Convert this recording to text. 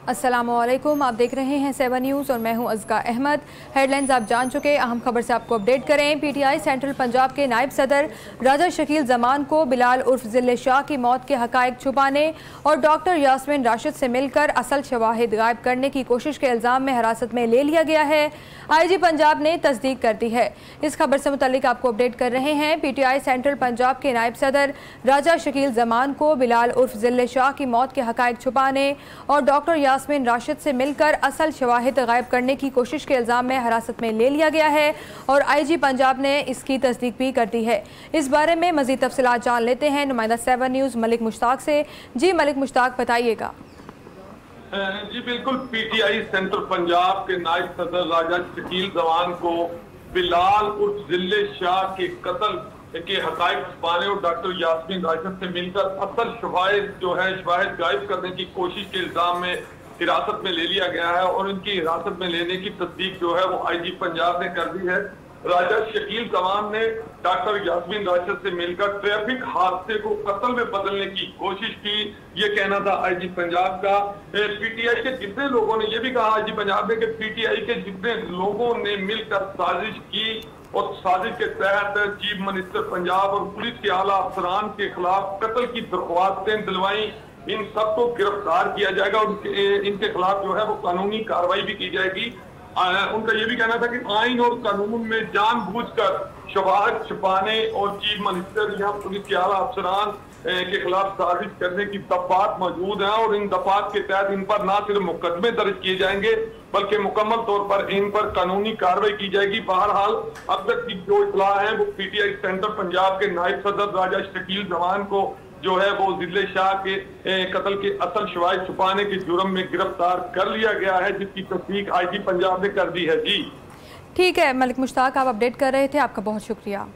अस्सलामुअलैकुम, आप देख रहे हैं 7 न्यूज़ और मैं हूं अज़का अहमद। हेडलाइंस आप जान चुके, अहम खबर से आपको अपडेट करें। पीटीआई सेंट्रल पंजाब के नायब सदर राजा शकील जमान को बिलाल उर्फ जिले शाह की मौत के हकायक छुपाने और डॉक्टर यास्मीन राशिद से मिलकर असल शवाहिद गायब करने की कोशिश के इल्ज़ाम में हिरासत में ले लिया गया है। IG पंजाब ने तस्दीक कर दी है। इस खबर से मुतल्लिक आपको अपडेट कर रहे हैं। पीटीआई सेंट्रल पंजाब के नायब सदर राजा शकील जमान को बिलाल उर्फ जिले शाह की मौत के हकायक छुपाने और डॉक्टर यास्मीन राशिद से मिलकर असल शवाहिद गायब करने की कोशिश के इल्ज़ाम में हिरासत में ले लिया गया है और IG पंजाब ने इसकी तस्दीक भी कर दी है। इस बारे में मज़ीद तफसीलात जान लेते हैं नुमाइंदा 7 न्यूज़ मलिक मुश्ताक से। जी मलिक मुश्ताक, बताइएगा। जी बिल्कुल, पीटीआई सेंट्रल पंजाब के नायब सदर राजा शकील जमान को बिलाल उर्फ जिले शाह के कत्ल के हकायक छुपाने और डॉक्टर यास्मीन राशिद से मिलकर असल शवाहिद शवाहिद गायब करने की कोशिश के इल्जाम में हिरासत में ले लिया गया है और इनकी हिरासत में लेने की तस्दीक वो IG पंजाब ने कर दी है। राजा शकील जमान ने डॉक्टर यास्मीन राशिद से मिलकर ट्रैफिक हादसे को कत्ल में बदलने की कोशिश की, ये कहना था IG पंजाब का। पीटीआई के जितने लोगों ने, ये भी कहा IG पंजाब ने कि पीटीआई के जितने लोगों ने मिलकर साजिश की और साजिश के तहत चीफ मिनिस्टर पंजाब और पुलिस के आला अफसरान के खिलाफ कत्ल की दरख्वास्तें दिलवाई, इन सबको गिरफ्तार किया जाएगा और इनके खिलाफ वो कानूनी कार्रवाई भी की जाएगी। उनका ये भी कहना था कि आइन और कानून में जानबूझकर शवाहिद छुपाने और चीफ मिनिस्टर या पुलिस के आला अफसरान के खिलाफ साजिश करने की दफात मौजूद हैं और इन दफात के तहत इन पर न सिर्फ मुकदमे दर्ज किए जाएंगे बल्कि मुकम्मल तौर पर इन पर कानूनी कार्रवाई की जाएगी। बहरहाल अब तक की जो इत्तला है वो पीटीआई सेंट्रल पंजाब के नायब सदर राजा शकील जमान को वो जिले शाह के कत्ल के असल शवाहिद छुपाने के जुर्म में गिरफ्तार कर लिया गया है, जिसकी तस्दीक IG पंजाब ने कर दी है। जी ठीक है मलिक मुश्ताक, आप अपडेट कर रहे थे, आपका बहुत शुक्रिया।